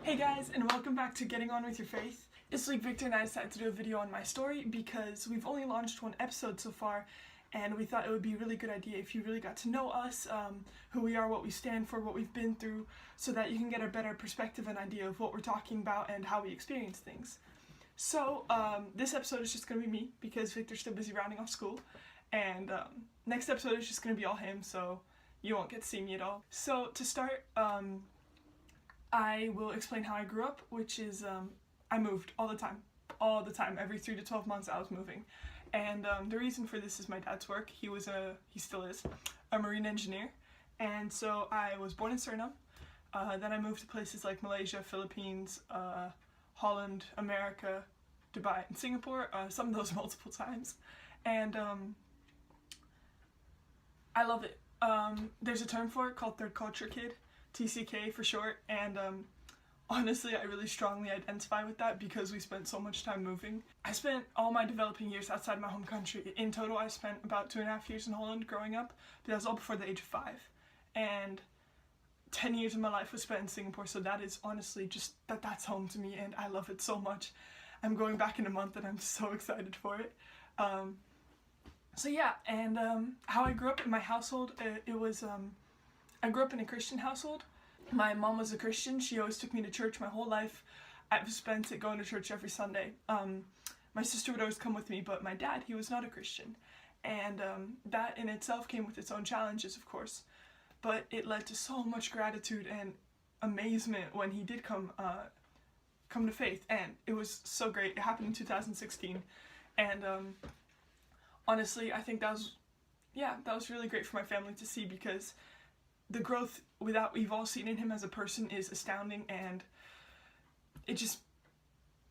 Hey guys, and welcome back to Getting On With Your Faith. This week Victor and I decided to do a video on my story because we've only launched one episode so far, and we thought it would be a really good idea if you really got to know us, who we are, what we stand for, what we've been through, so that you can get a better perspective and idea of what we're talking about and how we experience things. So this episode is just going to be me because Victor's still busy rounding off school, and next episode is just going to be all him, so you won't get to see me at all. So to start, I will explain how I grew up, which is I moved all the time. Every 3 to 12 months I was moving. And the reason for this is my dad's work. He still is, a marine engineer. And so I was born in Suriname. Then I moved to places like Malaysia, Philippines, Holland, America, Dubai, and Singapore, some of those multiple times. And I love it. There's a term for it called third culture kid. TCK for short, and honestly I really strongly identify with that because we spent so much time moving. I spent all my developing years outside my home country. In total I spent about 2.5 years in Holland growing up, but that was all before the age of 5, and 10 years of my life was spent in Singapore, so that is honestly just that's home to me and I love it so much. I'm going back in a month and I'm so excited for it. So yeah, and how I grew up in my household, I grew up in a Christian household. My mom was a Christian. She always took me to church my whole life. I've spent it going to church every Sunday. My sister would always come with me, but my dad, he was not a Christian. And that in itself came with its own challenges, of course. But it led to so much gratitude and amazement when he did come to faith. And it was so great. It happened in 2016. And honestly, I think that was really great for my family to see, because the growth we've all seen in him as a person is astounding, and it just,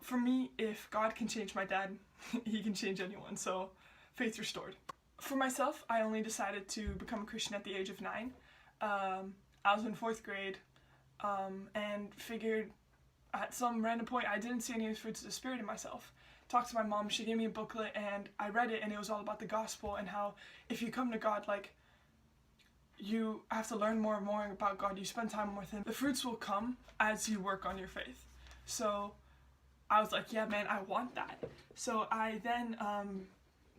for me, if God can change my dad, he can change anyone, so faith restored. For myself, I only decided to become a Christian at the age of 9. I was in 4th grade, and figured at some random point I didn't see any of the fruits of the Spirit in myself. Talked to my mom, she gave me a booklet, and I read it, and it was all about the gospel and how if you come to God, like, you have to learn more and more about God, you spend time with him, the fruits will come as you work on your faith. So I was like, yeah man, I want that. So I then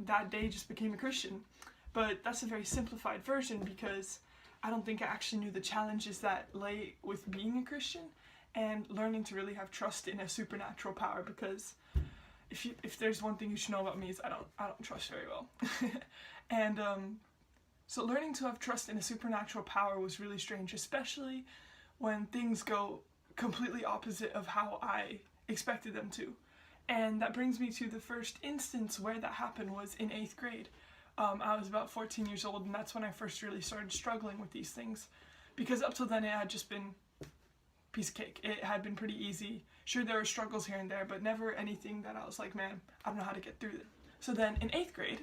that day just became a Christian. But that's a very simplified version because I don't think I actually knew the challenges that lay with being a Christian and learning to really have trust in a supernatural power, because if there's one thing you should know about me is I don't trust very well. And so learning to have trust in a supernatural power was really strange, especially when things go completely opposite of how I expected them to. And that brings me to the first instance where that happened was in 8th grade. I was about 14 years old, and that's when I first really started struggling with these things. Because up till then it had just been piece of cake. It had been pretty easy. Sure, there were struggles here and there, but never anything that I was like, man, I don't know how to get through it. So then in 8th grade,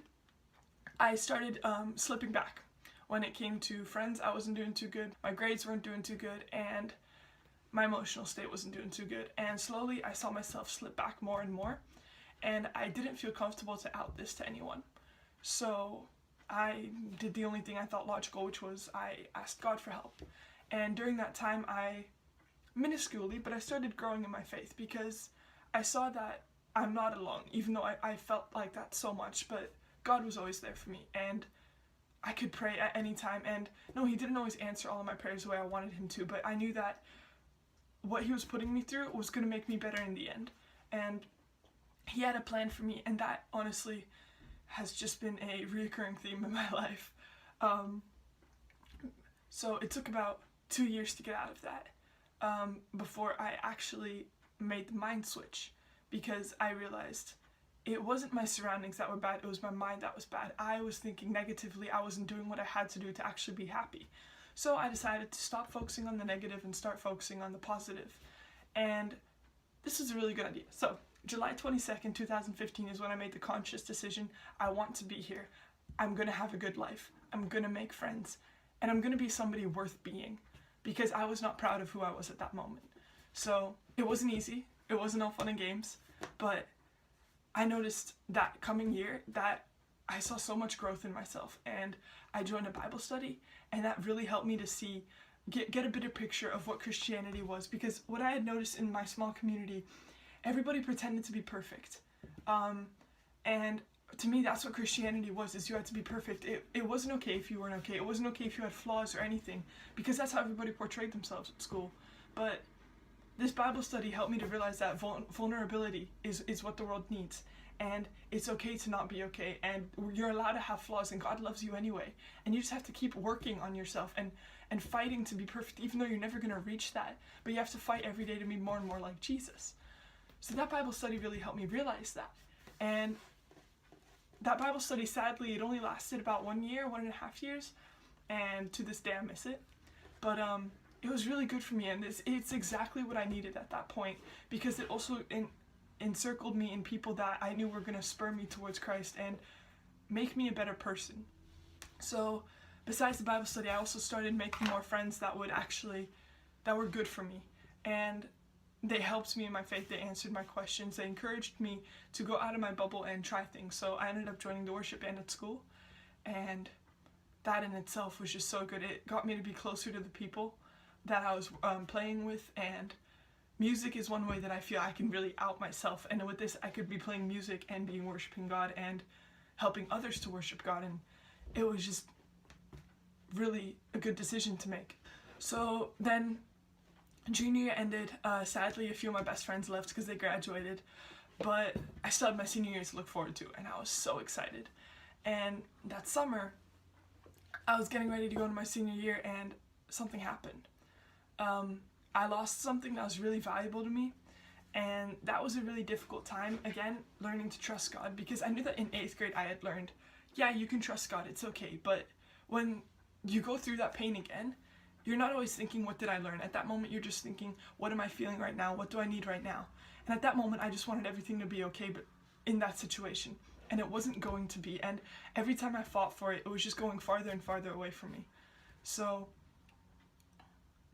I started slipping back. When it came to friends, I wasn't doing too good, my grades weren't doing too good, and my emotional state wasn't doing too good. And slowly I saw myself slip back more and more, and I didn't feel comfortable to out this to anyone. So I did the only thing I thought logical, which was I asked God for help. And during that time, minusculely, but I started growing in my faith, because I saw that I'm not alone, even though I felt like that so much, but God was always there for me, and I could pray at any time. And no, he didn't always answer all of my prayers the way I wanted him to, but I knew that what he was putting me through was going to make me better in the end. And he had a plan for me, and that honestly has just been a reoccurring theme in my life. So it took about 2 years to get out of that before I actually made the mind switch, because I realized it wasn't my surroundings that were bad, it was my mind that was bad. I was thinking negatively, I wasn't doing what I had to do to actually be happy. So I decided to stop focusing on the negative and start focusing on the positive. And this is a really good idea. So July 22nd, 2015 is when I made the conscious decision, I want to be here. I'm gonna have a good life. I'm gonna make friends. And I'm gonna be somebody worth being. Because I was not proud of who I was at that moment. So it wasn't easy. It wasn't all fun and games. But I noticed that coming year that I saw so much growth in myself, and I joined a Bible study, and that really helped me to see get a better picture of what Christianity was, because what I had noticed in my small community, everybody pretended to be perfect. And to me, that's what Christianity was, is you had to be perfect. It wasn't okay if you weren't okay. It wasn't okay if you had flaws or anything, because that's how everybody portrayed themselves at school. But this Bible study helped me to realize that vulnerability is what the world needs. And it's okay to not be okay. And you're allowed to have flaws, and God loves you anyway. And you just have to keep working on yourself and fighting to be perfect, even though you're never going to reach that. But you have to fight every day to be more and more like Jesus. So that Bible study really helped me realize that. And that Bible study, sadly, it only lasted about 1 year, 1.5 years. And to this day, I miss it. But it was really good for me, and it's exactly what I needed at that point, because it also encircled me in people that I knew were going to spur me towards Christ and make me a better person. So besides the Bible study, I also started making more friends that were good for me, and they helped me in my faith. They answered my questions. They encouraged me to go out of my bubble and try things. So I ended up joining the worship band at school, and that in itself was just so good. It got me to be closer to the people that I was playing with, and music is one way that I feel I can really out myself. And with this, I could be playing music and being worshiping God and helping others to worship God, and it was just really a good decision to make. So then junior year ended. Sadly, a few of my best friends left because they graduated, but I still had my senior year to look forward to, and I was so excited. And that summer, I was getting ready to go into my senior year, and something happened. I lost something that was really valuable to me, and that was a really difficult time, again, learning to trust God, because I knew that in 8th grade I had learned, yeah, you can trust God, it's okay, but when you go through that pain again, you're not always thinking, what did I learn? At that moment, you're just thinking, what am I feeling right now? What do I need right now? And at that moment, I just wanted everything to be okay, but in that situation, and it wasn't going to be, and every time I fought for it, it was just going farther and farther away from me. So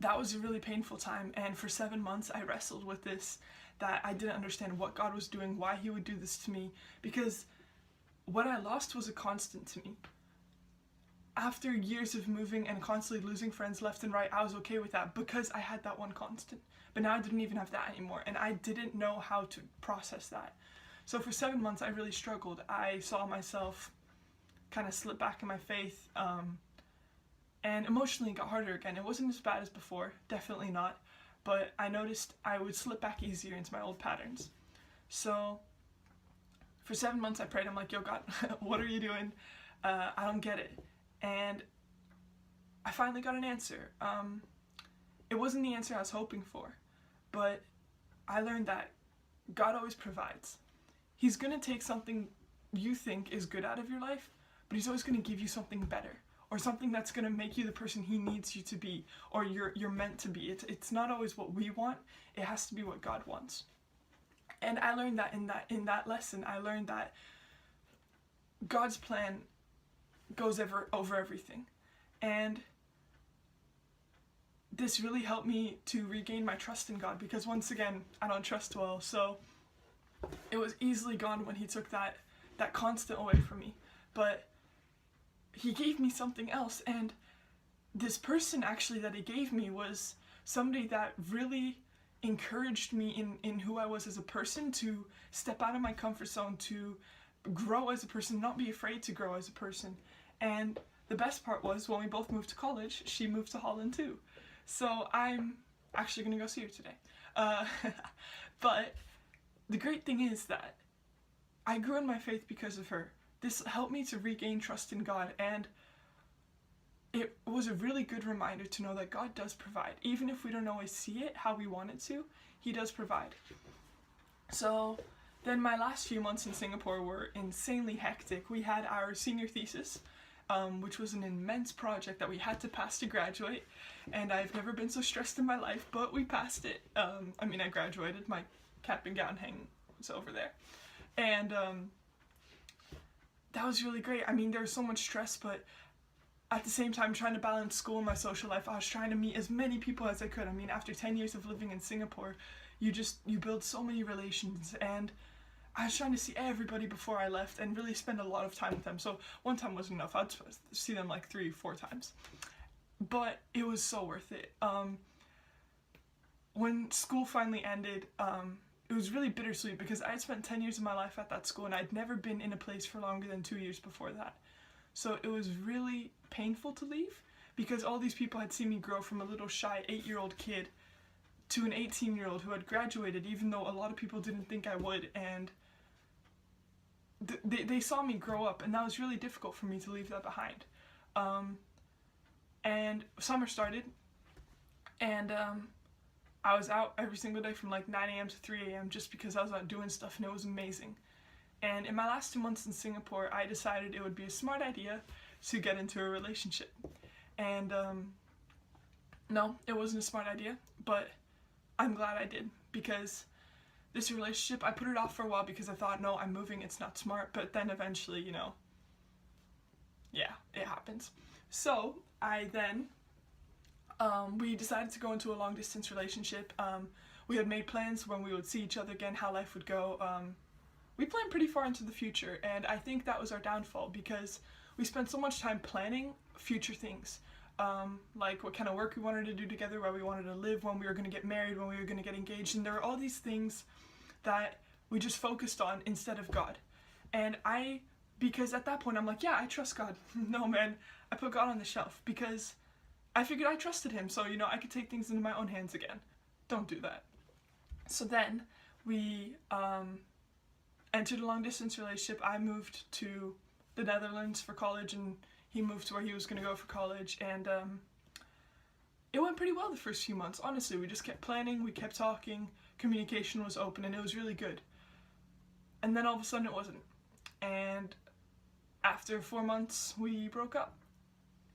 that was a really painful time, and for 7 months I wrestled with this, that I didn't understand what God was doing, why he would do this to me, because what I lost was a constant to me. After years of moving and constantly losing friends left and right, I was okay with that because I had that one constant. But now I didn't even have that anymore, and I didn't know how to process that. So for 7 months I really struggled. I saw myself kind of slip back in my faith, and emotionally it got harder again. It wasn't as bad as before, definitely not, but I noticed I would slip back easier into my old patterns. So for 7 months I prayed. I'm like, yo, God, what are you doing? I don't get it. And I finally got an answer. It wasn't the answer I was hoping for, but I learned that God always provides. He's going to take something you think is good out of your life, but he's always going to give you something better, or something that's going to make you the person he needs you to be, or you're meant to be. It's not always what we want. It has to be what God wants. And I learned that in that lesson. I learned that God's plan goes over everything. And this really helped me to regain my trust in God, because once again, I don't trust well. So it was easily gone when he took that constant away from me. But he gave me something else, and this person actually that he gave me was somebody that really encouraged me in who I was as a person, to step out of my comfort zone, to grow as a person, not be afraid to grow as a person. And the best part was, when we both moved to college, she moved to Holland too. So I'm actually going to go see her today. But the great thing is that I grew in my faith because of her. This helped me to regain trust in God, and it was a really good reminder to know that God does provide. Even if we don't always see it how we want it to, he does provide. So then my last few months in Singapore were insanely hectic. We had our senior thesis, which was an immense project that we had to pass to graduate, and I've never been so stressed in my life, but we passed it. I graduated, my cap and gown hangs over there, and that was really great. there was so much stress, but at the same time, trying to balance school and my social life, I was trying to meet as many people as I could. After 10 years of living in Singapore, you build so many relations, and I was trying to see everybody before I left and really spend a lot of time with them. So one time wasn't enough. I'd see them like 3-4 times. but it was so worth it. When school finally ended, it was really bittersweet because I had spent 10 years of my life at that school and I'd never been in a place for longer than 2 years before that. So it was really painful to leave because all these people had seen me grow from a little shy 8-year-old kid to an 18-year-old who had graduated, even though a lot of people didn't think I would, and they saw me grow up, and that was really difficult for me to leave that behind. And summer started, and I was out every single day from like 9 a.m. to 3 a.m. just because I was out doing stuff, and it was amazing. And in my last 2 months in Singapore, I decided it would be a smart idea to get into a relationship. And no, it wasn't a smart idea, but I'm glad I did, because this relationship, I put it off for a while because I thought, no, I'm moving, it's not smart, but then eventually, you know, yeah, it happens. So I then, we decided to go into a long distance relationship. We had made plans when we would see each other again, how life would go. We planned pretty far into the future, and I think that was our downfall because we spent so much time planning future things. Like what kind of work we wanted to do together, where we wanted to live, when we were going to get married, when we were going to get engaged, and there were all these things that we just focused on instead of God. And because at that point I'm like, yeah, I trust God. No, man, I put God on the shelf because I figured I trusted him, so, you know, I could take things into my own hands again. Don't do that. So then we entered a long distance relationship. I moved to the Netherlands for college, and he moved to where he was going to go for college, and it went pretty well the first few months. Honestly, we just kept planning, we kept talking, communication was open, and it was really good. And then all of a sudden it wasn't. And after 4 months, we broke up.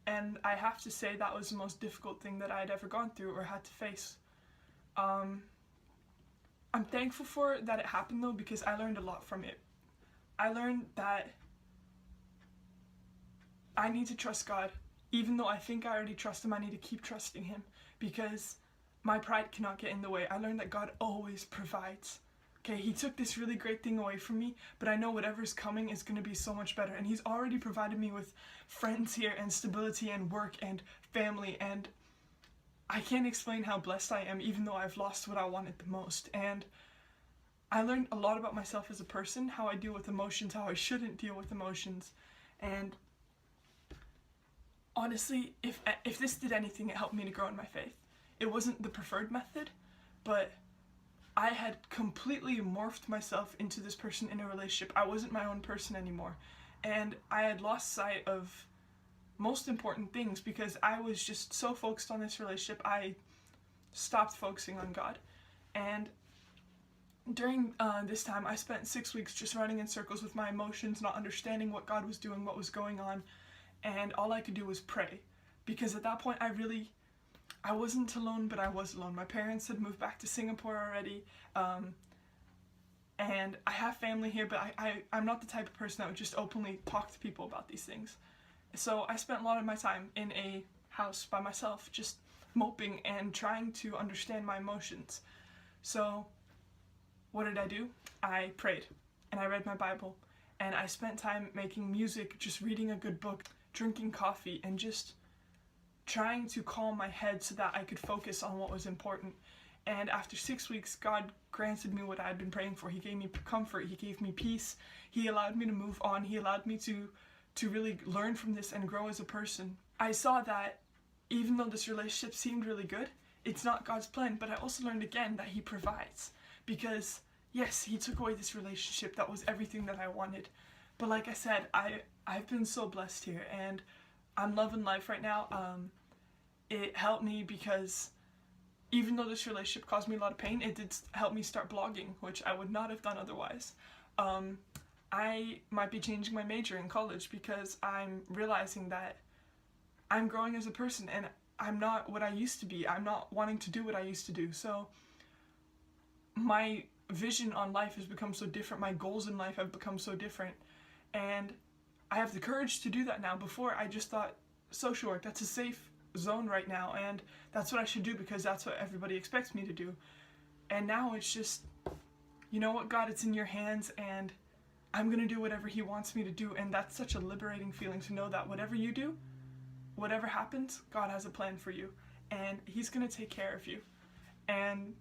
And I have to say that was the most difficult thing that I had ever gone through or had to face. I'm thankful for that it happened though, because I learned a lot from it. I learned that I need to trust God. Even though I think I already trust him, I need to keep trusting him because my pride cannot get in the way. I learned that God always provides. Okay, he took this really great thing away from me, but I know whatever's coming is going to be so much better. And he's already provided me with friends here and stability and work and family, and I can't explain how blessed I am, even though I've lost what I wanted the most. And I learned a lot about myself as a person, how I deal with emotions, how I shouldn't deal with emotions. And honestly, if this did anything, it helped me to grow in my faith. It wasn't the preferred method, but I had completely morphed myself into this person in a relationship. I wasn't my own person anymore. And I had lost sight of most important things because I was just so focused on this relationship, I stopped focusing on God. And during this time, I spent 6 weeks just running in circles with my emotions, not understanding what God was doing, what was going on. And all I could do was pray. Because at that point, I wasn't alone, but I was alone. My parents had moved back to Singapore already, and I have family here, but I'm not the type of person that would just openly talk to people about these things. So I spent a lot of my time in a house by myself, just moping and trying to understand my emotions. So what did I do? I prayed, and I read my Bible, and I spent time making music, just reading a good book, drinking coffee, and just trying to calm my head so that I could focus on what was important. And after 6 weeks, God granted me what I had been praying for. He gave me comfort, he gave me peace, he allowed me to move on, he allowed me to really learn from this and grow as a person. I saw that even though this relationship seemed really good, it's not God's plan, but I also learned again that he provides. Because yes, he took away this relationship that was everything that I wanted. But like I said, I've been so blessed here, and I'm loving life right now. It helped me because even though this relationship caused me a lot of pain, it did help me start blogging, which I would not have done otherwise. I might be changing my major in college because I'm realizing that I'm growing as a person and I'm not what I used to be. I'm not wanting to do what I used to do. So my vision on life has become so different. My goals in life have become so different. And I have the courage to do that now. Before, I just thought, social work, that's a safe zone right now, and that's what I should do because that's what everybody expects me to do. And now it's just, you know what, God, it's in your hands, and I'm gonna do whatever he wants me to do. And that's such a liberating feeling to know that whatever you do, whatever happens, God has a plan for you, and He's gonna take care of you. And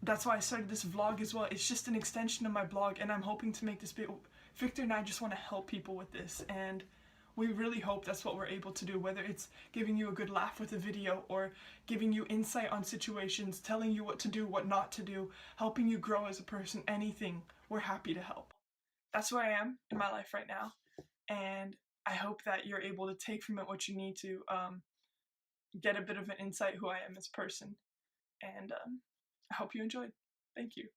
that's why I started this vlog as well. It's just an extension of my blog, and I'm hoping to make this big. Victor and I just want to help people with this, and we really hope that's what we're able to do, whether it's giving you a good laugh with a video or giving you insight on situations, telling you what to do, what not to do, helping you grow as a person, anything. We're happy to help. That's where I am in my life right now, and I hope that you're able to take from it what you need to get a bit of an insight who I am as a person, and I hope you enjoyed. Thank you.